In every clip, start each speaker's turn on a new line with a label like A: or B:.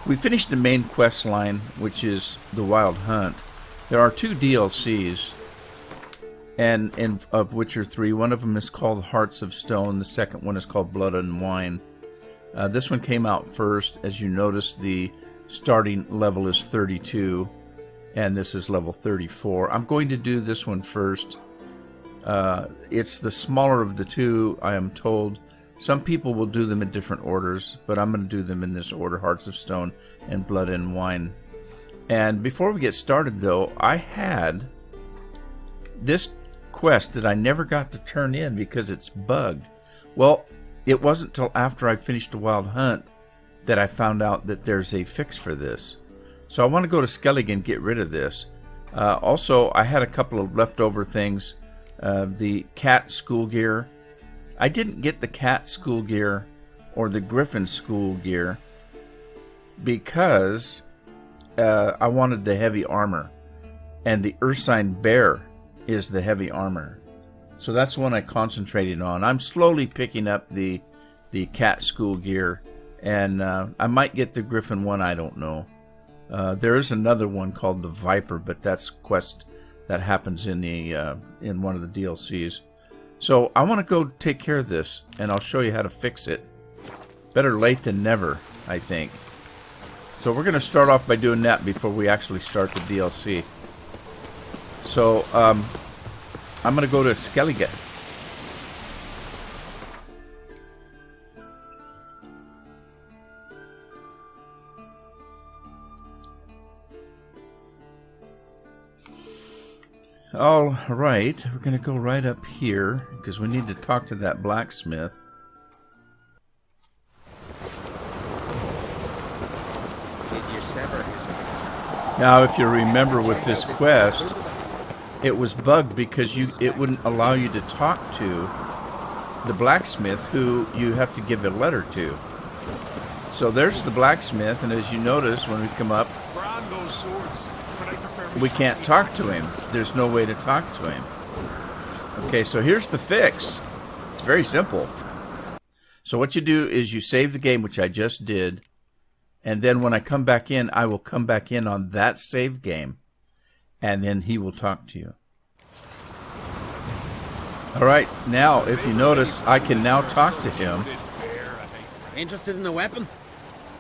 A: We finished the main quest line, which is the Wild Hunt. There are 2 DLCs, and of which are 3. One of them is called Hearts of Stone. The second one is called Blood and Wine. This one came out first. As you notice, the starting level is 32, and this is level 34. I'm going to do this one first. It's the smaller of the 2, I am told. Some people will do them in different orders, but I'm going to do them in this order, Hearts of Stone and Blood and Wine. And before we get started, though, I had this quest that I never got to turn in because it's bugged. Well, it wasn't till after I finished the Wild Hunt that I found out that there's a fix for this. So I want to go to Skellige and get rid of this. Also, I had a couple of leftover things. The cat school gear. I didn't get the cat school gear or the griffin school gear because I wanted the heavy armor. And the Ursine bear is the heavy armor. So that's one I concentrated on. I'm slowly picking up the cat school gear. And I might get the griffin one, I don't know. There is another one called the Viper, but that's a quest that happens in one of the DLCs. So I want to go take care of this, and I'll show you how to fix it. Better late than never, I think. So we're going to start off by doing that before we actually start the DLC. So I'm going to go to Skellige. All right, we're going to go right up here because we need to talk to that blacksmith. Now, if you remember with this quest, it was bugged because it wouldn't allow you to talk to the blacksmith who you have to give a letter to. So there's the blacksmith, and as you notice when we come up, we can't talk to him. There's no way to talk to him. Okay, so here's the fix. It's very simple. So what you do is you save the game, which I just did, and then when I come back in, I will come back in on that save game, and then he will talk to you. All right, now, if you notice, I can now talk to him.
B: Interested in a weapon?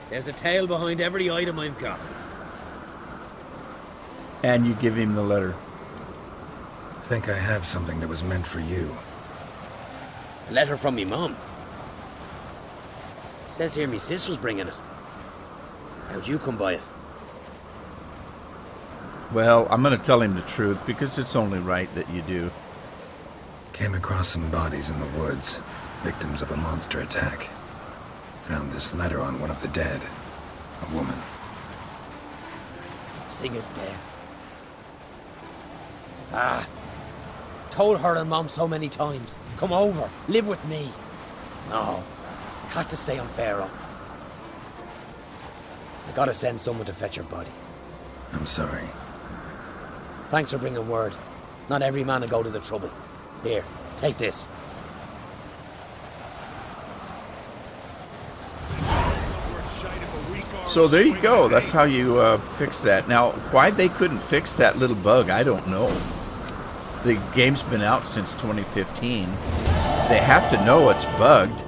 B: There's a tale behind every item I've got.
A: And you give him the letter.
C: I think I have something that was meant for you.
B: A letter from me mum. Says here me sis was bringing it. How'd you come by it?
A: Well, I'm going to tell him the truth because it's only right that you do.
C: Came across some bodies in the woods, victims of a monster attack. Found this letter on one of the dead. A woman.
B: Singer's dead. Told her and Mom so many times. Come over, live with me. No, I had to stay on Pharaoh. I gotta send someone to fetch her body.
C: I'm sorry.
B: Thanks for bringing word. Not every man will go to the trouble. Here, take this.
A: So there you go. That's how you fix that. Now, why they couldn't fix that little bug, I don't know. The game's been out since 2015. They have to know it's bugged.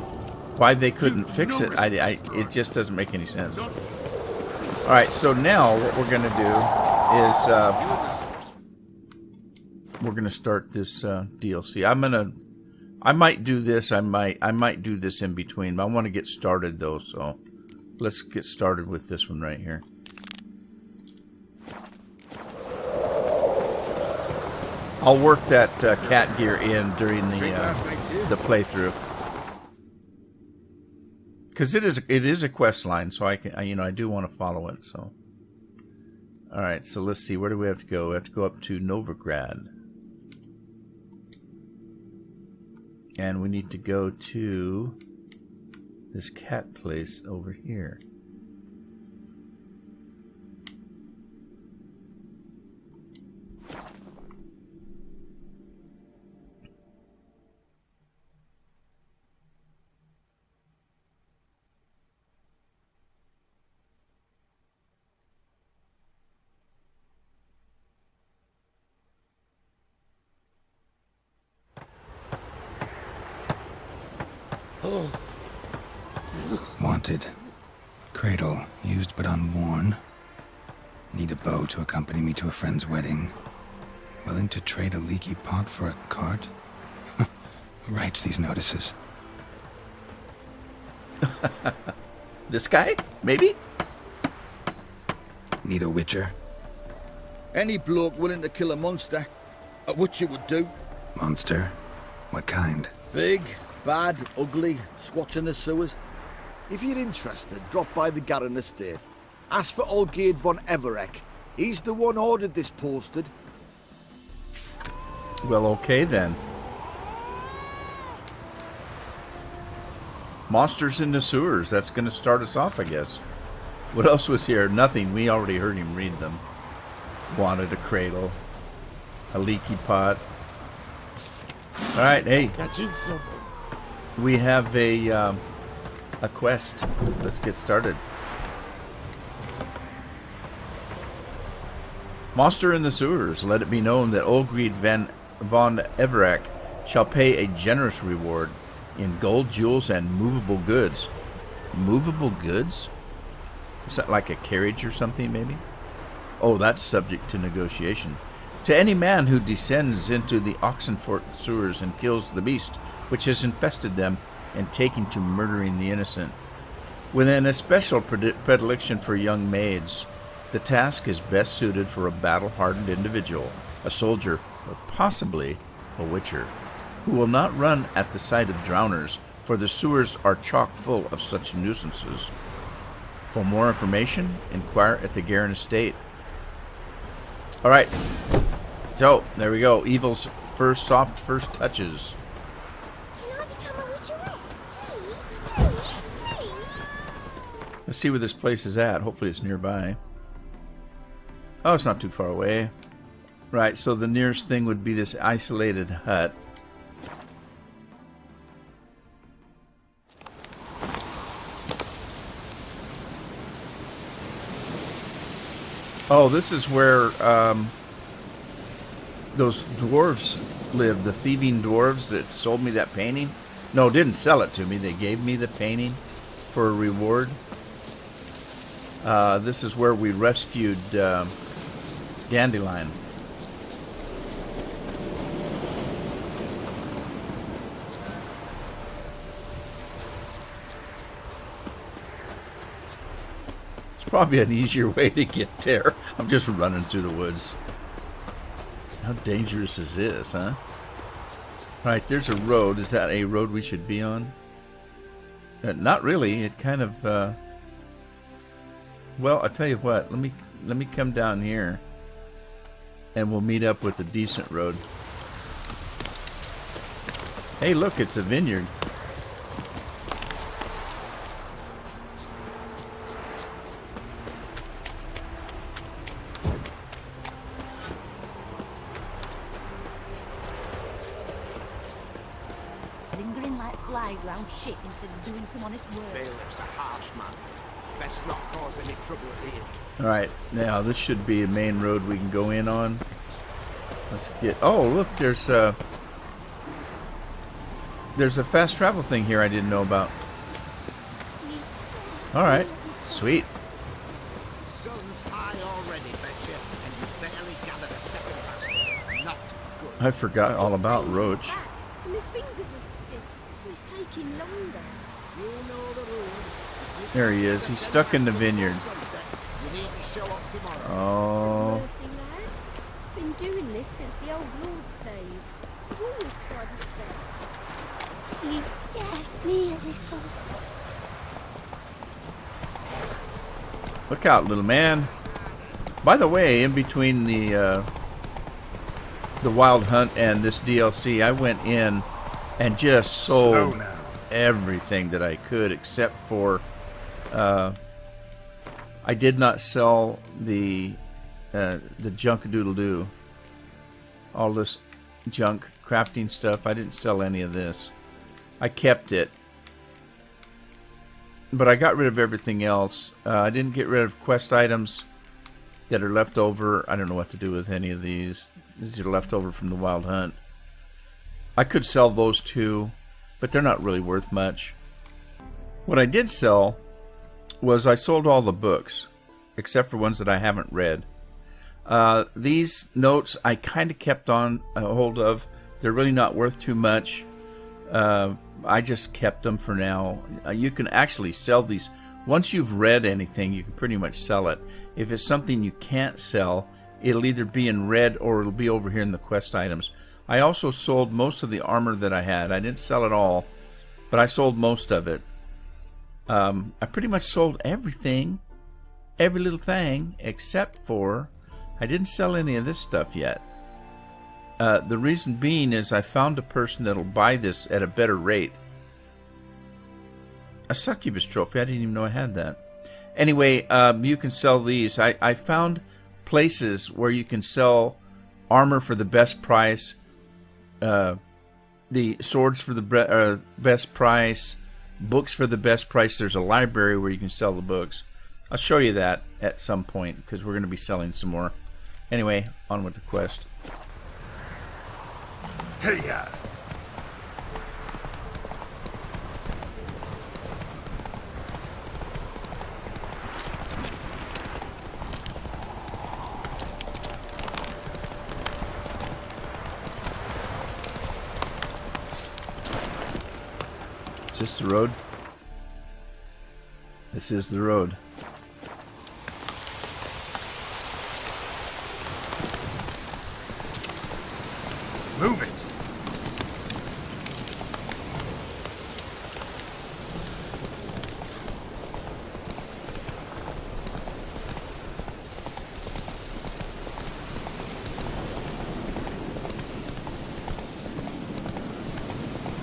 A: Why they couldn't fix it, it just doesn't make any sense. All right, so now what we're going to do is we're going to start this DLC. I might do this. I might do this in between. But I want to get started though, so let's get started with this one right here. I'll work that cat gear in during the playthrough, because it is a quest line, so I do want to follow it. So, all right, so let's see, where do we have to go? We have to go up to Novigrad, and we need to go to this cat place over here.
C: Wanted. Cradle, used but unworn. Need a bow to accompany me to a friend's wedding. Willing to trade a leaky pot for a cart? Who writes these notices?
A: This guy? Maybe?
C: Need a witcher?
D: Any bloke willing to kill a monster, a witcher would do.
C: Monster? What kind?
D: Big, bad, ugly, squats in the sewers. If you're interested, drop by the Garren estate. Ask for Olgierd von Everek. He's the one ordered this posted.
A: Well, okay then. Monsters in the sewers. That's going to start us off, I guess. What else was here? Nothing. We already heard him read them. Wanted a cradle. A leaky pot. Alright, hey.
B: Catching someone.
A: We have a quest. Let's get started. Monster in the sewers. Let it be known that Olgierd von Everek shall pay a generous reward in gold, jewels, and movable goods. Movable goods? Is that like a carriage or something, maybe? Oh, that's subject to negotiation. To any man who descends into the Oxenfurt sewers and kills the beast which has infested them and taken to murdering the innocent. With an especial predilection for young maids, the task is best suited for a battle-hardened individual, a soldier, or possibly a witcher, who will not run at the sight of drowners, for the sewers are chock full of such nuisances. For more information, inquire at the Garren Estate. Alright, so there we go. Evil's first touches.
E: Can I become a witcherette? Please, please.
A: Let's see where this place is at. Hopefully it's nearby. Oh, it's not too far away. Right, so the nearest thing would be this isolated hut. Oh, this is where those dwarves live, the thieving dwarves that sold me that painting. No, didn't sell it to me. They gave me the painting for a reward. This is where we rescued Dandelion. Probably an easier way to get there. I'm just running through the woods. How dangerous is this, huh? Right, there's a road. Is that a road we should be on? Not really. It kind of, well, I'll tell you what. Let me come down here, and we'll meet up with a decent road. Hey, look, it's a vineyard.
E: Round shit instead of doing some honest work.
F: Bailiff's a harsh man. Best not cause any trouble at the inn.
A: Alright, now this should be a main road we can go in on. Let's get... Oh, look, there's a fast travel thing here I didn't know about. Alright, sweet.
F: Sun's high already, betcha, and you barely gathered a second basket. Not good.
A: I forgot all about Roach.
E: And my fingers are stiff, so it's taking longer.
F: You know the rules.
A: There he is. He's stuck in the vineyard.
F: Sunset. You need to show up tomorrow.
A: Oh.
E: Mercy, lad. Been doing this since the old Lord's days. I've always tried my best. You scared me a little.
A: Look out, little man. By the way, in between the Wild Hunt and this DLC, I went in and just sold everything that I could, except for I did not sell the junk doodle-doo. All this junk crafting stuff, I didn't sell any of this. I kept it. But I got rid of everything else. I didn't get rid of quest items that are left over. I don't know what to do with any of these. These are left over from the Wild Hunt. I could sell those too, but they're not really worth much. What I did sell was I sold all the books, except for ones that I haven't read. These notes I kind of kept on a hold of. They're really not worth too much. I just kept them for now. You can actually sell these. Once you've read anything, you can pretty much sell it. If it's something you can't sell, it'll either be in red or it'll be over here in the quest items. I also sold most of the armor that I had. I didn't sell it all, but I sold most of it. I pretty much sold everything, every little thing, except for I didn't sell any of this stuff yet. The reason being is I found a person that'll buy this at a better rate. A succubus trophy. I didn't even know I had that. Anyway, you can sell these. I found places where you can sell armor for the best price, the swords for the best price, books for the best price. There's a library where you can sell the books. I'll show you that at some point because we're going to be selling some more. Anyway, on with the quest.
C: Hey, ya!
A: Is this the road? This is the road.
C: Move it!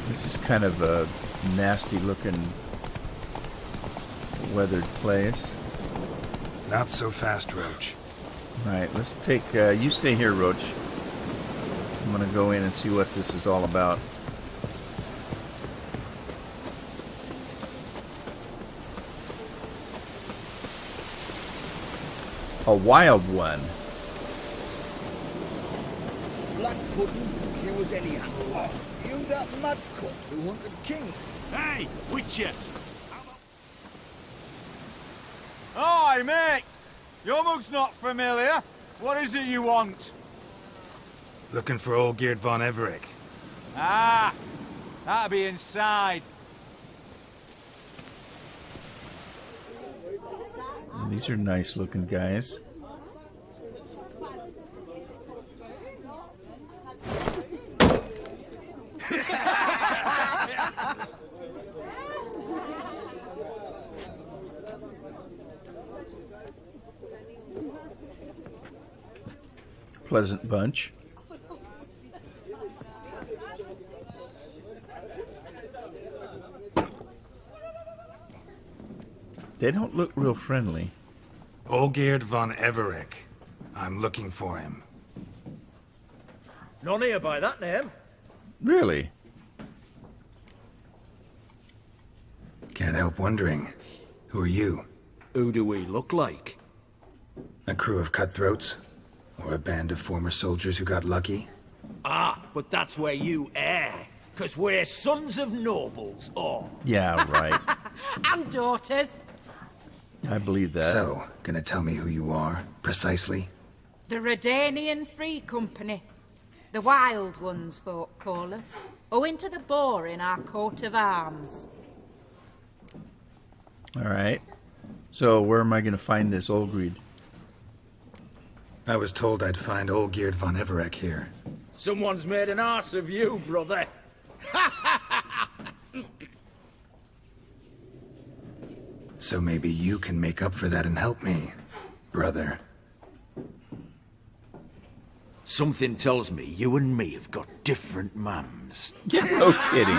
A: This is kind of a nasty looking weathered place.
C: Not so fast, Roach.
A: Alright, let's take, you stay here, Roach. I'm gonna go in and see what this is all about. A wild one.
D: Black pudding, few as anyhow. You that mad cut who hunted kings.
G: Hey, Witcher! Hi, mate! Your mug's not familiar. What is it you want?
C: Looking for Olgierd von Everec.
G: Ah, that'll be inside.
A: These are nice looking guys. Pleasant bunch. They don't look real friendly.
C: Olgierd von Everec. I'm looking for him.
H: None here by that name.
A: Really?
C: Can't help wondering. Who are you?
H: Who do we look like?
C: A crew of cutthroats? Or a band of former soldiers who got lucky?
H: Ah, but that's where you err. 'Cause we're sons of nobles, all.
A: Yeah, right.
I: And daughters.
A: I believe that.
C: So, gonna tell me who you are, precisely?
I: The Redanian Free Company. The Wild Ones, folk call us. Owing to the boar in our coat of arms.
A: All right. So where am I going to find this Olgierd?
C: I was told I'd find Olgierd von Everec here.
H: Someone's made an arse of you, brother.
C: So maybe you can make up for that and help me, brother.
H: Something tells me you and me have got different mums.
A: No kidding.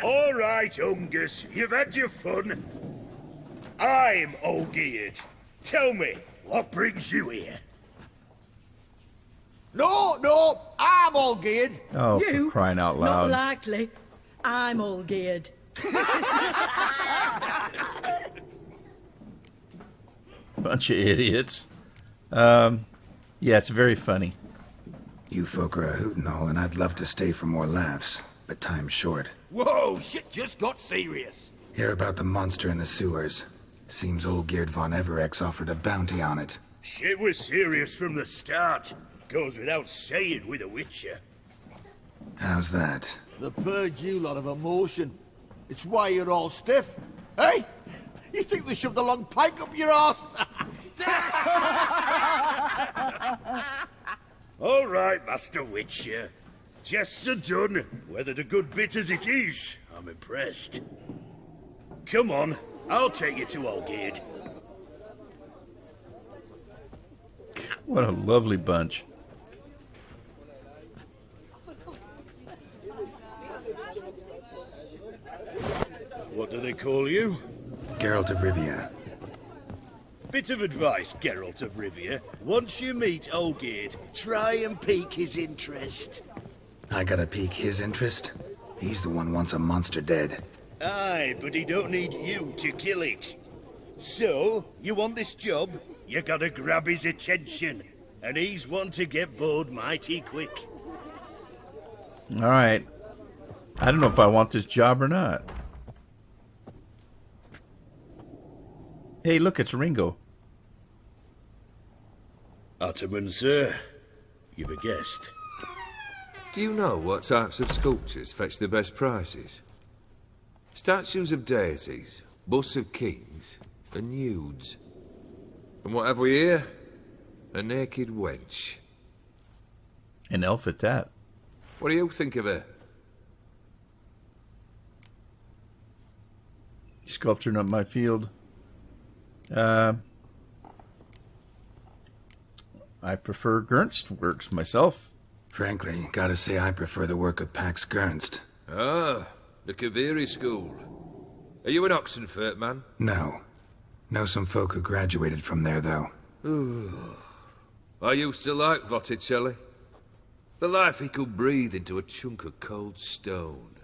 F: All right, Ungus, you've had your fun. I'm Olgierd. Tell me, what brings you here?
D: No, I'm Olgierd.
A: Oh,
J: You?
A: for crying out
J: Not
A: loud.
J: likely. I'm all geared.
A: Bunch of idiots. Yeah, it's very funny.
C: You folk are a hoot and all, and I'd love to stay for more laughs, but time's short.
H: Whoa, shit just got serious.
C: Hear about the monster in the sewers. Seems Olgierd von Everex offered a bounty on it.
F: Shit was serious from the start. Goes without saying with a Witcher.
C: How's that?
D: The purge you lot of emotion. It's why you're all stiff. Hey? You think they shoved a long pike up your arse?
F: All right, Master Witcher. Jests are done. Weathered a good bit as it is. I'm impressed. Come on, I'll take you to Olgierd.
A: What a lovely bunch.
F: What do they call you?
C: Geralt of Rivia.
F: Bit of advice, Geralt of Rivia. Once you meet Olgierd, try and pique his interest.
C: I gotta pique his interest? He's the one wants a monster dead.
F: Aye, but he don't need you to kill it. So, you want this job? You gotta grab his attention. And he's one to get bored mighty quick.
A: All right. I don't know if I want this job or not. Hey, look, it's Ringo.
F: Ataman, sir. You've a guest.
K: Do you know what types of sculptures fetch the best prices? Statues of deities, busts of kings, and nudes. And what have we here? A naked wench.
A: An elf at that.
K: What do you think of her?
A: Sculpture not my field. I prefer Gernst works myself.
C: Frankly, gotta say I prefer the work of Pax Gernst.
K: Ah, the Kaviri school. Are you an Oxenfurt man?
C: No. Know some folk who graduated from there, though.
K: I used to like Botticelli. The life he could breathe into a chunk of cold stone.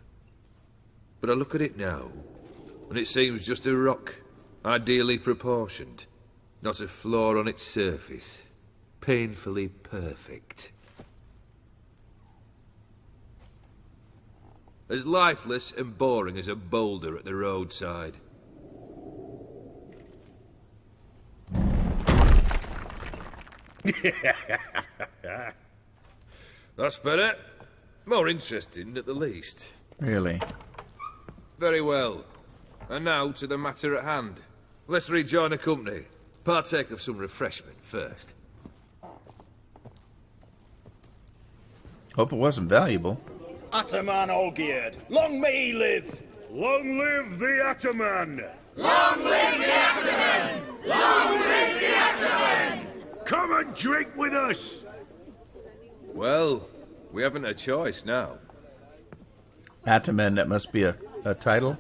K: But I look at it now, and it seems just a rock, ideally proportioned. Not a flaw on its surface. Painfully perfect. As lifeless and boring as a boulder at the roadside. That's better. More interesting, at the least.
A: Really?
K: Very well. And now to the matter at hand. Let's rejoin the company. Partake of some refreshment first.
A: Hope it wasn't valuable.
F: Ataman Olgierd, long may he live! Long live the Ataman!
L: Long live the Ataman! Long live the Ataman!
F: Come and drink with us!
K: Well, we haven't a choice now.
A: Ataman, that must be a title.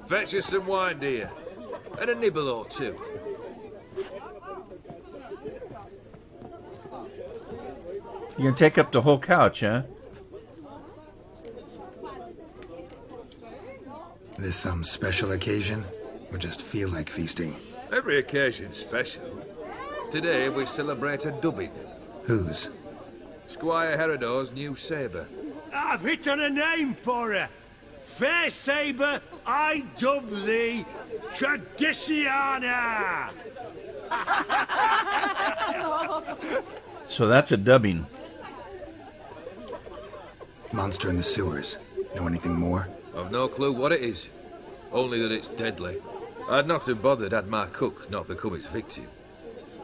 K: Fetch us some wine, dear. And a nibble or two.
A: You can take up the whole couch, huh?
C: This some special occasion? Or just feel like feasting?
K: Every occasion's special. Today we celebrate a dubbing.
C: Whose?
K: Squire Herodor's new sabre.
F: I've hit on a name for her. Fair Sabre, I dub thee Tradiciana!
A: So that's a dubbing.
C: Monster in the sewers. Know anything more?
K: I've no clue what it is. Only that it's deadly. I'd not have bothered had my cook not become its victim.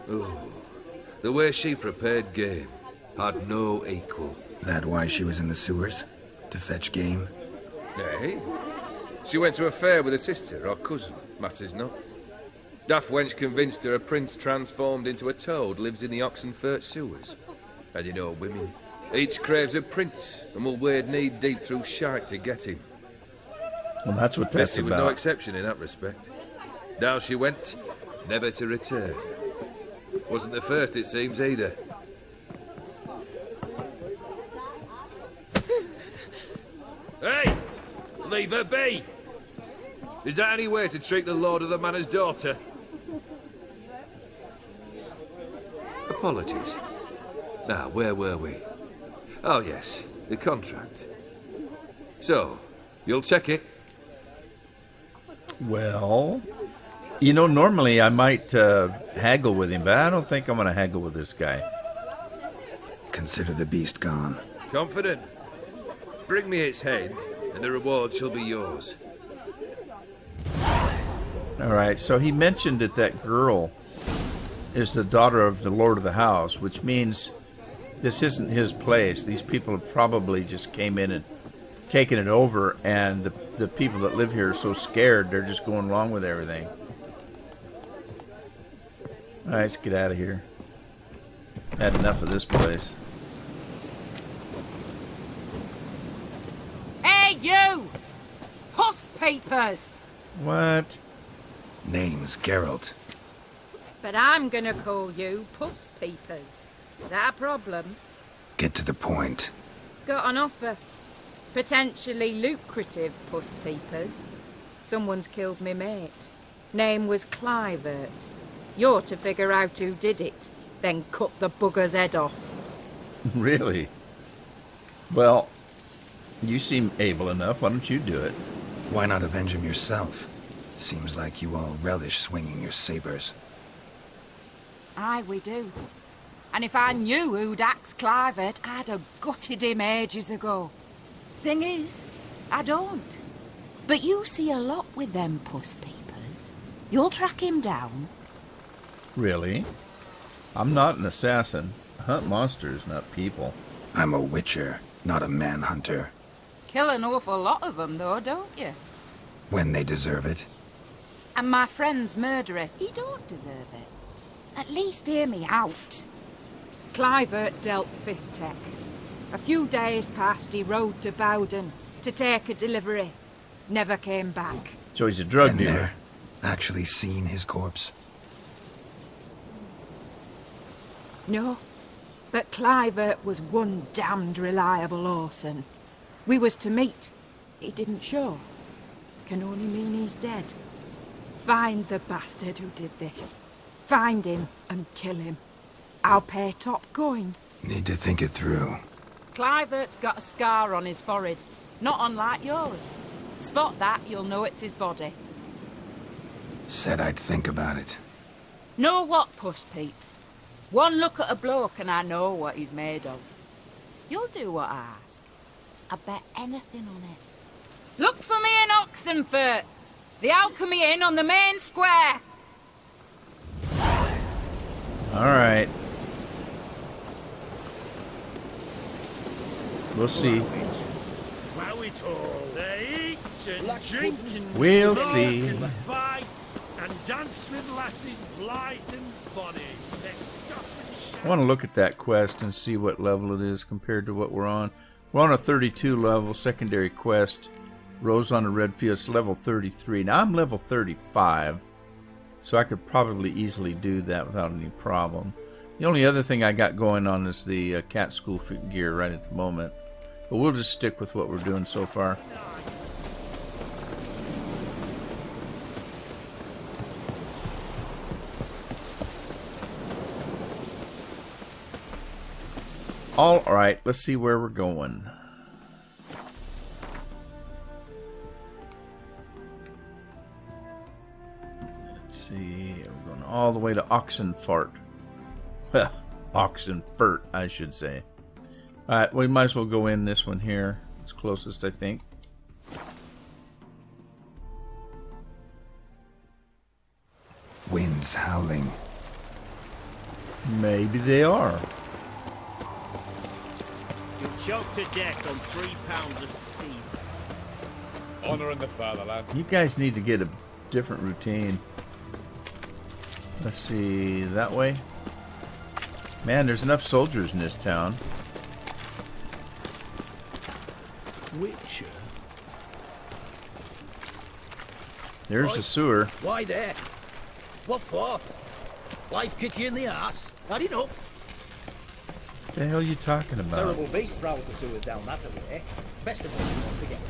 K: Oh, the way she prepared game had no equal.
C: That why she was in the sewers? To fetch game?
K: Nay. She went to a fair with a sister or cousin, matters not. Daft wench convinced her a prince transformed into a toad lives in the Oxenfurt sewers. And you know women. Each craves a prince and will wade knee-deep through shite to get him.
A: Well, that's what that's
K: Bessie was
A: about.
K: no exception in that respect. Down she went, never to return. Wasn't the first, it seems, either. Hey! Leave her be! Is that any way to treat the Lord of the Manor's daughter? Apologies. Now, where were we? Oh, yes, the contract. So, you'll check it?
A: Well, you know, normally I might haggle with him, but I don't think I'm going to haggle with this guy.
C: Consider the beast gone.
K: Confident? Bring me its head, and the reward shall be yours.
A: All right, so he mentioned that girl is the daughter of the Lord of the House, which means this isn't his place. These people have probably just came in and taken it over, and the people that live here are so scared they're just going along with everything. All right, let's get out of here. Had enough of this place.
I: Hey, you! Puss papers!
A: What?
C: Name's Geralt.
I: But I'm gonna call you Puss Peepers. That a problem?
C: Get to the point.
I: Got an offer. Potentially lucrative Puss Peepers. Someone's killed me mate. Name was Clivert. You're to figure out who did it, then cut the bugger's head off.
A: Really? Well, you seem able enough. Why don't you do it?
C: Why not avenge him yourself? Seems like you all relish swinging your sabers.
I: Aye, we do. And if I knew who'd axed Clivert, I'd have gutted him ages ago. Thing is, I don't. But you see a lot with them Puss Peepers. You'll track him down.
A: Really? I'm not an assassin. I hunt monsters, not people.
C: I'm a witcher, not a manhunter.
I: Kill an awful lot of them, though, don't you?
C: When they deserve it.
I: And my friend's murderer, he don't deserve it. At least hear me out. Clivert dealt Fistech. A few days past, he rode to Bowden to take a delivery. Never came back.
A: So he's a drug
C: Been
A: dealer.
C: there. Actually seen his corpse?
I: No, but Clivert was one damned reliable Orson. We was to meet. He didn't show. Can only mean he's dead. Find the bastard who did this. Find him and kill him. I'll pay top coin.
C: Need to think it through.
I: Clivert's got a scar on his forehead, not unlike yours. Spot that, you'll know it's his body.
C: Said I'd think about it.
I: Know what, Puss Peeps? One look at a bloke and I know what he's made of. You'll do what I ask. I bet anything on it. Look for me in Oxenfurt. The Alchemy Inn on the main square.
A: All right. We'll see.
F: Plough it all. They eat and drink and
A: We'll
F: smoke
A: see.
F: and fight and dance with lasses blithe and bonny. They stop and shout.
A: I want to look at that quest and see what level it is compared to what we're on. We're on a 32 level secondary quest. Rose on a Red Field, it's level 33. Now I'm level 35, so I could probably easily do that without any problem. The only other thing I got going on is the cat school gear right at the moment. But we'll just stick with what we're doing so far. All right, let's see where we're going. Let's see, we're going all the way to Oxenfurt. Well, Oxenfurt, I should say. All right, we might as well go in this one here. It's closest, I think.
C: Winds howling.
A: Maybe they are.
F: You'll choke to death on 3 pounds of steam.
G: Honor in the fatherland.
A: You guys need to get a different routine. Let's see, that way. Man, there's enough soldiers in this town.
H: Witcher?
A: There's the sewer.
H: Why there? What for? Life kick you in the ass? Not enough.
A: What the hell are you talking about?
M: Terrible beast prowls the sewers down that way. Best of all, altogether.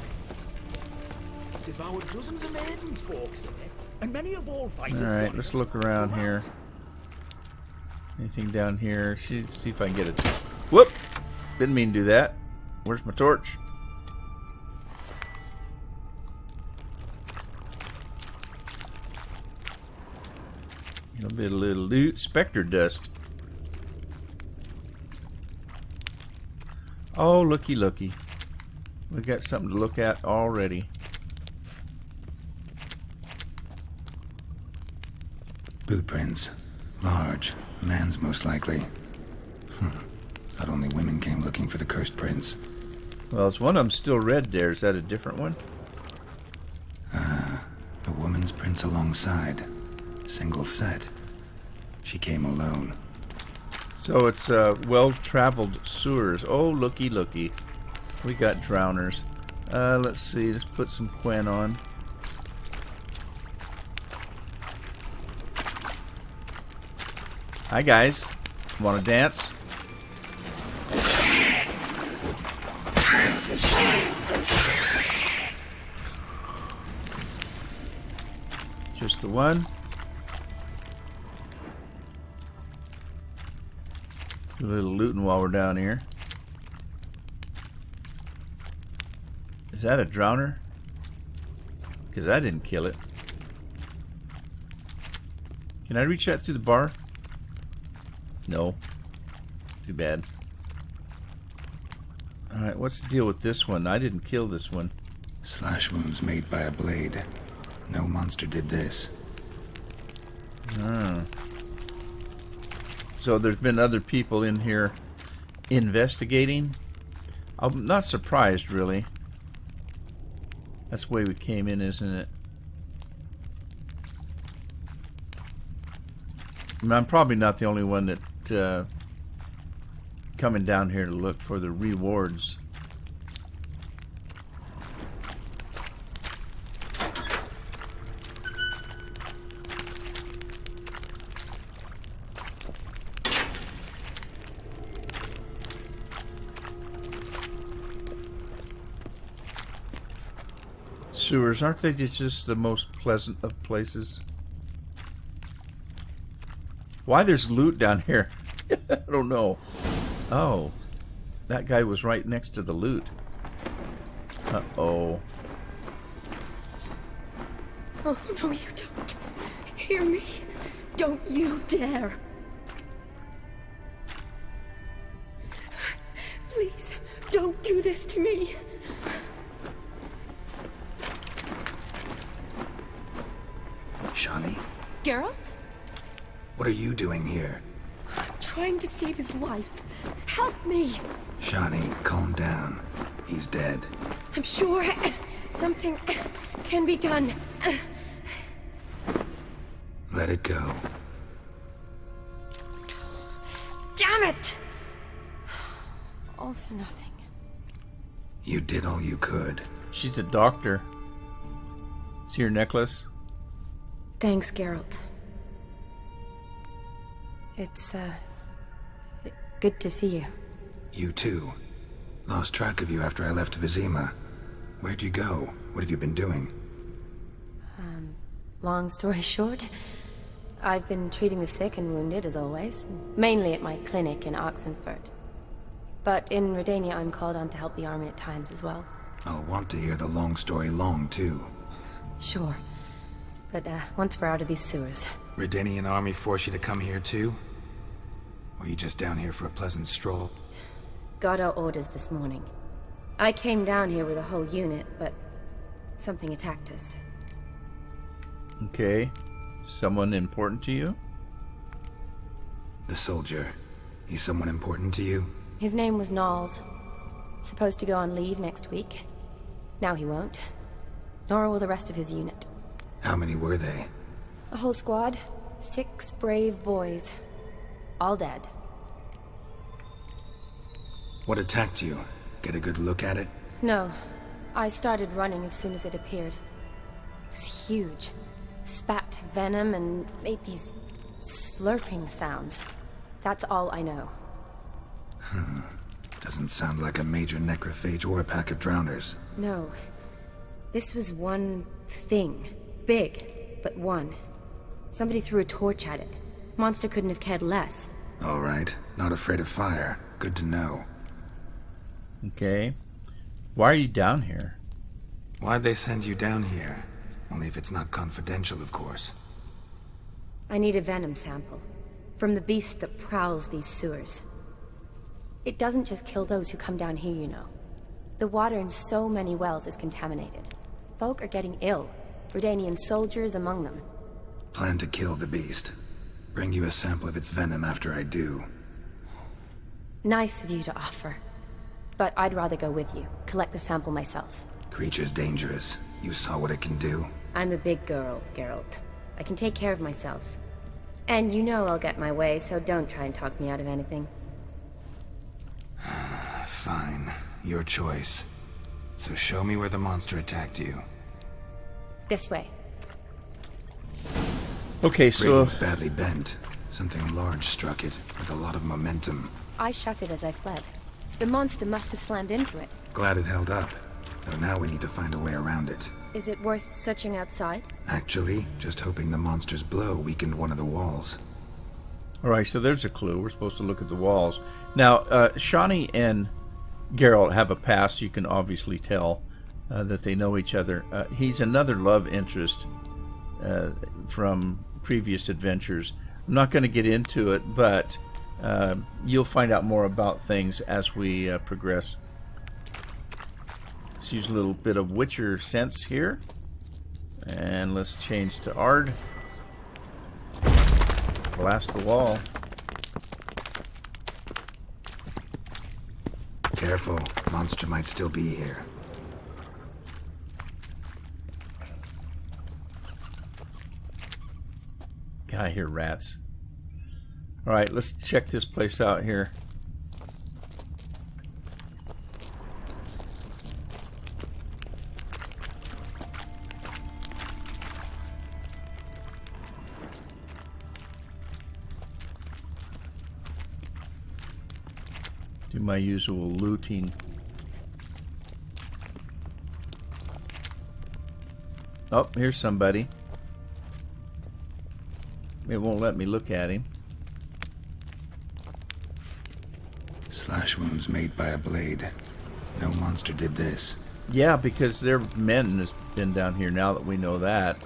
H: Devoured dozens of maidens, folks, say, and many a ball fighter's
A: Alright,
H: gone.
A: let's look around here. Anything down here? See if I can get it. Whoop! Didn't mean to do that. Where's my torch? A bit of little loot. Spectre dust. Oh, looky, looky. We got something to look at already.
C: Boot prints. Large. A man's most likely. Not only women came looking for the cursed prints.
A: Well, it's one of them still red there. Is that a different one?
C: A woman's prints alongside. Single set. She came alone.
A: So it's well-traveled sewers. Oh, looky, looky. We got drowners. Let's see. Let's put some Quen on. Hi, guys. Want to dance? Just the one. Do a little looting while we're down here. Is that a drowner? Because I didn't kill it. Can I reach that through the bar? No. Too bad. Alright, what's the deal with this one? I didn't kill this one.
C: Slash wounds made by a blade. No monster did this.
A: Oh. So there's been other people in here investigating. I'm not surprised, really. That's the way we came in, isn't it? I mean, I'm probably not the only one that coming down here to look for the rewards. Sewers, aren't they just the most pleasant of places? Why there's loot down here? I don't know. Oh, that guy was right next to the loot. Uh-oh.
J: Oh, no, you don't. Hear me? Don't you dare. Please, don't do this to me.
C: Shani?
J: Geralt?
C: What are you doing here?
J: Trying to save his life. Help me!
C: Shani, calm down. He's dead.
J: I'm sure something can be done.
C: Let it go.
J: Damn it! All for nothing.
C: You did all you could.
A: She's a doctor. See your necklace?
J: Thanks, Geralt. It's, good to see you.
C: You too. Lost track of you after I left Vizima. Where'd you go? What have you been doing?
J: Long story short, I've been treating the sick and wounded, as always. Mainly at my clinic in Oxenfurt. But in Redania, I'm called on to help the army at times as well.
C: I'll want to hear the long story long, too.
J: Sure. But, once we're out of these sewers...
C: Redanian army force you to come here, too? Or are you just down here for a pleasant stroll?
J: Got our orders this morning. I came down here with a whole unit, but... something attacked us.
A: Okay. Someone important to you?
C: The soldier. He's someone important to you?
J: His name was Knowles. Supposed to go on leave next week. Now he won't. Nor will the rest of his unit.
C: How many were they?
J: A whole squad. 6 brave boys. All dead.
C: What attacked you? Get a good look at it?
J: No. I started running as soon as it appeared. It was huge. Spat venom and made these slurping sounds. That's all I know.
C: Doesn't sound like a major necrophage or a pack of drowners.
J: No. This was one thing. Big, but one. Somebody threw a torch at it. Monster couldn't have cared less.
C: All right. Not afraid of fire. Good to know.
A: Okay. Why are you down here?
C: Why'd they send you down here? Only if it's not confidential, of course.
J: I need a venom sample. From the beast that prowls these sewers. It doesn't just kill those who come down here, you know. The water in so many wells is contaminated. Folk are getting ill. Redanian soldiers among them.
C: Plan to kill the beast. Bring you a sample of its venom after I do.
J: Nice of you to offer. But I'd rather go with you. Collect the sample myself.
C: Creature's dangerous. You saw what it can do.
J: I'm a big girl, Geralt. I can take care of myself. And you know I'll get my way, so don't try and talk me out of anything.
C: Fine. Your choice. So show me where the monster attacked you.
J: This way.
A: Okay, so...
C: Radiant's badly bent. Something large struck it, with a lot of momentum.
J: I shut it as I fled. The monster must have slammed into it.
C: Glad it held up. Though now we need to find a way around it.
J: Is it worth searching outside?
C: Actually, just hoping the monster's blow weakened one of the walls.
A: Alright, so there's a clue. We're supposed to look at the walls. Now, Shawnee and Geralt have a past. You can obviously tell that they know each other. He's another love interest from previous adventures. I'm not going to get into it, but you'll find out more about things as we progress. Let's use a little bit of Witcher sense here. And let's change to Ard. Blast the wall.
C: Careful, monster might still be here.
A: God, I hear rats. Alright, let's check this place out here. Do my usual looting. Oh, here's somebody. It won't let me look at him.
C: Slash wounds made by a blade. No monster did this.
A: Yeah, because their men has been down here now that we know that.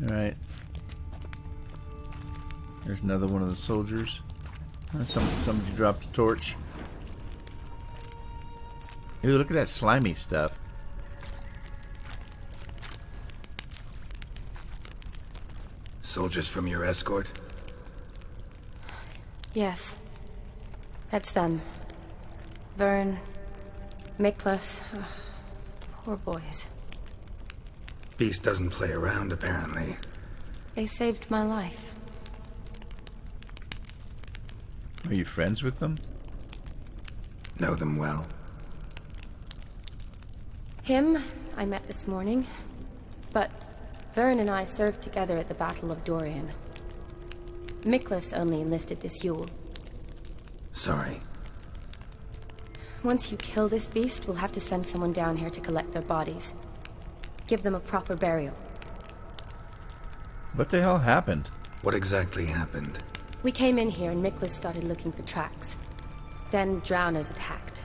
A: Alright. There's another one of the soldiers. Somebody dropped a torch. Ooh, look at that slimy stuff.
C: Soldiers from your escort?
J: Yes. That's them. Vern, Miklas. Oh, poor boys.
C: Beast doesn't play around, apparently.
J: They saved my life.
A: Are you friends with them?
C: Know them well.
J: Him, I met this morning. But Vern and I served together at the Battle of Dorian. Miklas only enlisted this Yule.
C: Sorry.
J: Once you kill this beast, we'll have to send someone down here to collect their bodies. Give them a proper burial.
A: What the hell happened?
C: What exactly happened?
J: We came in here and Miklas started looking for tracks. Then drowners attacked.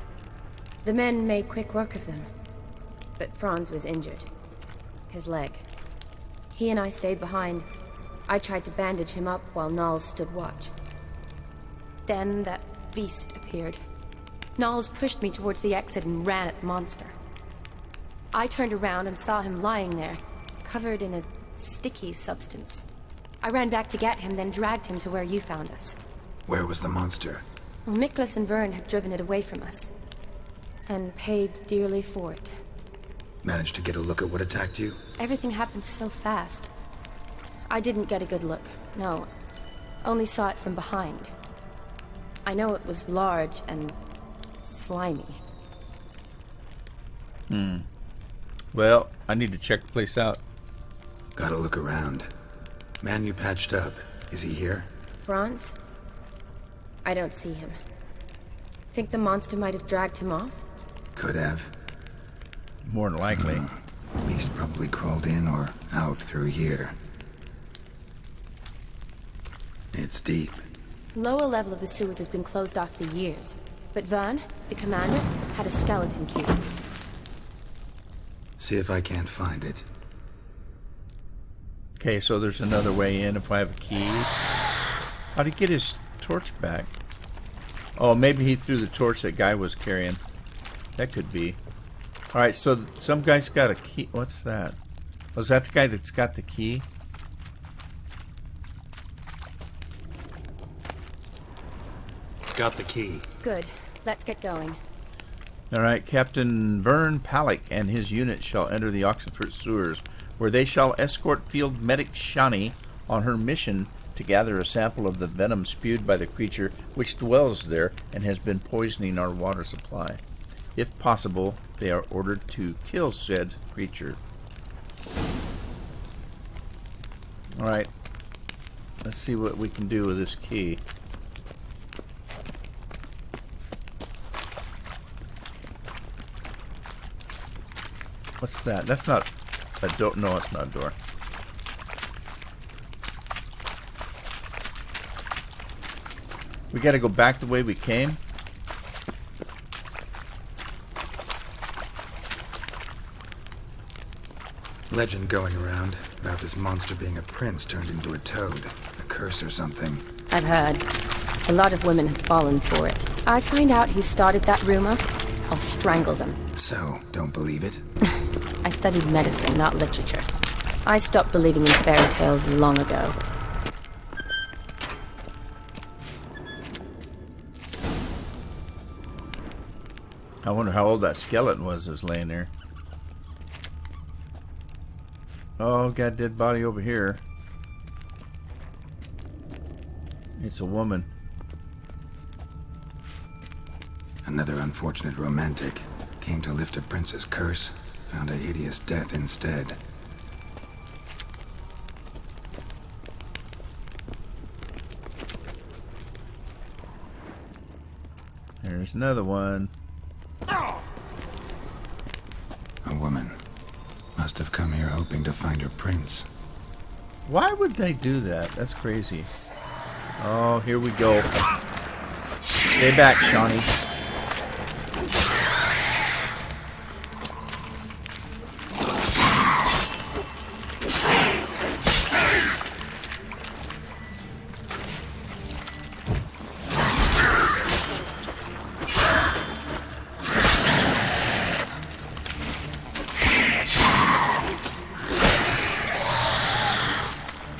J: The men made quick work of them. But Franz was injured. His leg. He and I stayed behind. I tried to bandage him up while Nals stood watch. Then that beast appeared. Nals pushed me towards the exit and ran at the monster. I turned around and saw him lying there, covered in a sticky substance. I ran back to get him, then dragged him to where you found us.
C: Where was the monster?
J: Well, Miklas and Vern had driven it away from us. And paid dearly for it.
C: Managed to get a look at what attacked you?
J: Everything happened so fast. I didn't get a good look, no. Only saw it from behind. I know it was large and slimy.
A: Well, I need to check the place out.
C: Gotta look around. Man you patched up, is he here?
J: Franz? I don't see him. Think the monster might have dragged him off?
C: Could have.
A: More than likely.
C: Beast probably crawled in or out through here. It's deep.
J: Lower level of the sewers has been closed off for years. But Vern, the commander, had a skeleton key.
C: See if I can't find it.
A: Okay, so there's another way in if I have a key. How'd he get his torch back? Oh, maybe he threw the torch that guy was carrying. That could be. Alright, so some guy's got a key. What's that? Oh, is that the guy that's got the key?
C: Got the key.
J: Good. Let's get going.
A: Alright, Captain Vern Palick and his unit shall enter the Oxenfurt sewers, where they shall escort Field Medic Shani on her mission to gather a sample of the venom spewed by the creature which dwells there and has been poisoning our water supply. If possible, they are ordered to kill said creature. Alright, let's see what we can do with this key. What's that? That's not a door. No, it's not a door. We gotta go back the way we came.
C: Legend going around about this monster being a prince turned into a toad. A curse or something.
J: I've heard. A lot of women have fallen for it. I find out who started that rumor, I'll strangle them.
C: So, don't believe it?
J: I studied medicine, not literature. I stopped believing in fairy tales long ago.
A: I wonder how old that skeleton was that was laying there. Oh, got a dead body over here. It's a woman.
C: Another unfortunate romantic. Came to lift a prince's curse. Found a hideous death instead.
A: There's another one.
C: A woman. Must have come here hoping to find her prince.
A: Why would they do that? That's crazy. Oh, here we go. Stay back, Shawnee.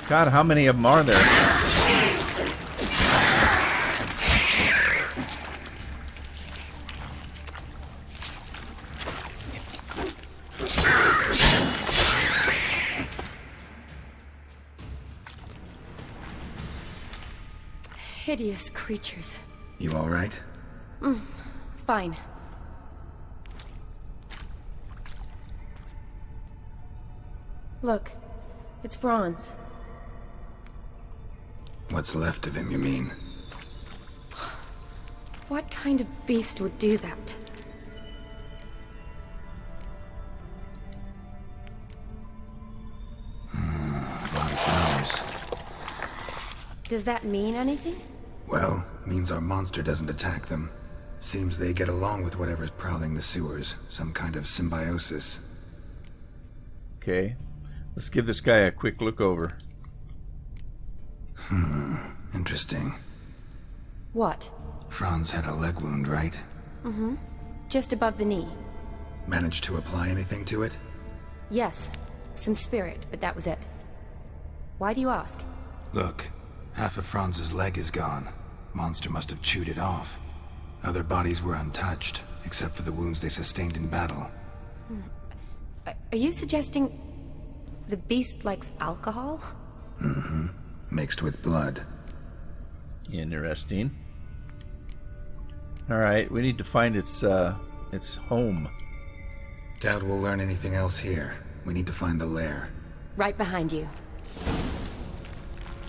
A: God, how many of them are there?
J: Hideous creatures.
C: You all right?
J: Fine. Look, it's Franz.
C: What's left of him, you mean?
J: What kind of beast would do that?
C: A lot of flowers.
J: Does that mean anything?
C: Well, means our monster doesn't attack them. Seems they get along with whatever's prowling the sewers. Some kind of symbiosis.
A: Okay. Let's give this guy a quick look over.
C: Interesting.
J: What?
C: Franz had a leg wound, right?
J: Just above the knee.
C: Managed to apply anything to it?
J: Yes. Some spirit, but that was it. Why do you ask?
C: Look, half of Franz's leg is gone. Monster must have chewed it off. Other bodies were untouched, except for the wounds they sustained in battle.
J: Are you suggesting the beast likes alcohol?
C: Mixed with blood.
A: Interesting. Alright, we need to find its home.
C: Doubt we'll learn anything else here. We need to find the lair.
J: Right behind you.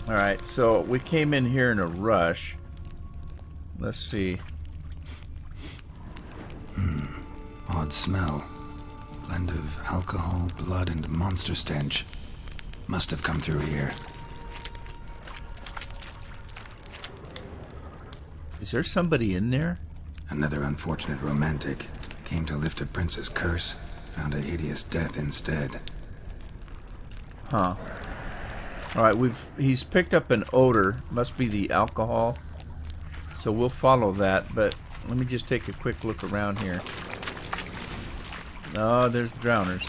A: Alright, so we came in here in a rush. Let's see.
C: Odd smell. Blend of alcohol, blood, and monster stench. Must have come through here.
A: Is there somebody in there?
C: Another unfortunate romantic. Came to lift a prince's curse, found a hideous death instead.
A: Huh. Alright, he's picked up an odor. Must be the alcohol. So we'll follow that, but let me just take a quick look around here. Oh, there's drowners.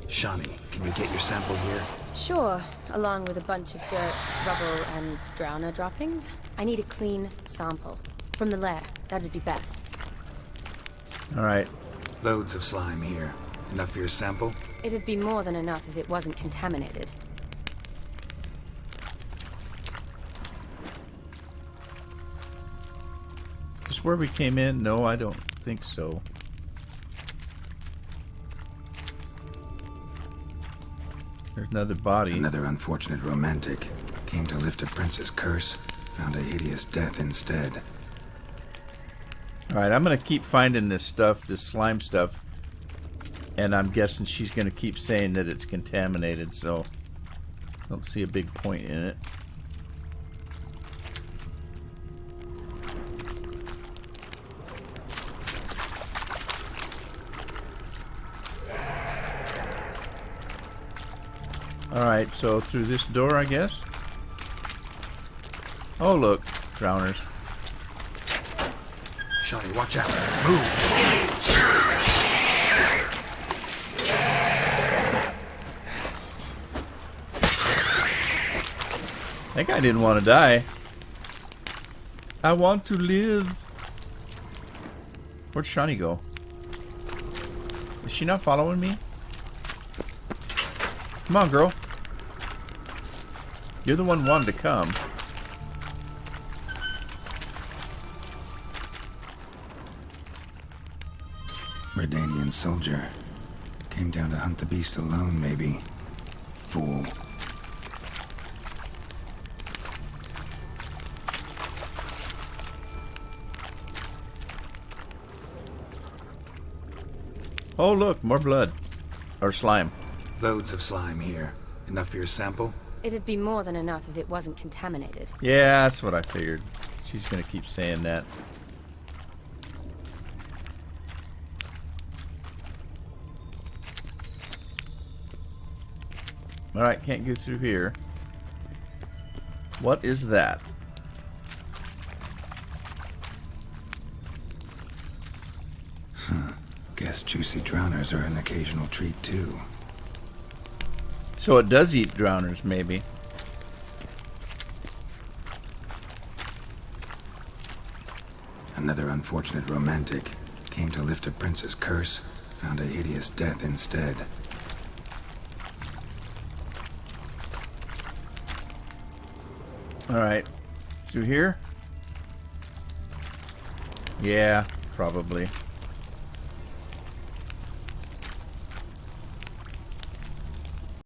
C: Shani, can you get your sample here?
J: Sure, along with a bunch of dirt, rubble, and drowner droppings. I need a clean sample. From the lair, that'd be best.
A: Alright.
C: Loads of slime here. Enough for your sample?
J: It'd be more than enough if it wasn't contaminated.
A: Is this where we came in? No, I don't think so. There's another body.
C: Another unfortunate romantic. Came to lift a prince's curse, found a hideous death instead.
A: Alright, I'm gonna keep finding this stuff, this slime stuff. And I'm guessing she's gonna keep saying that it's contaminated, so I don't see a big point in it. Alright, so through this door, I guess? Oh, look. Drowners.
C: Shani, watch out. Move!
A: That guy didn't want to die. I want to live. Where'd Shani go? Is she not following me? Come on, girl. You're the one wanting to come.
C: Redanian soldier. Came down to hunt the beast alone, maybe. Fool.
A: Oh, look, more blood. Or slime.
C: Loads of slime here. Enough for your sample?
J: It'd be more than enough if it wasn't contaminated.
A: Yeah, that's what I figured. She's gonna keep saying that. Alright, can't go through here. What is that?
C: Guess juicy drowners are an occasional treat too.
A: So it does eat drowners, maybe.
C: Another unfortunate romantic. Came to lift a prince's curse, found a hideous death instead.
A: Alright. Through here? Yeah, probably.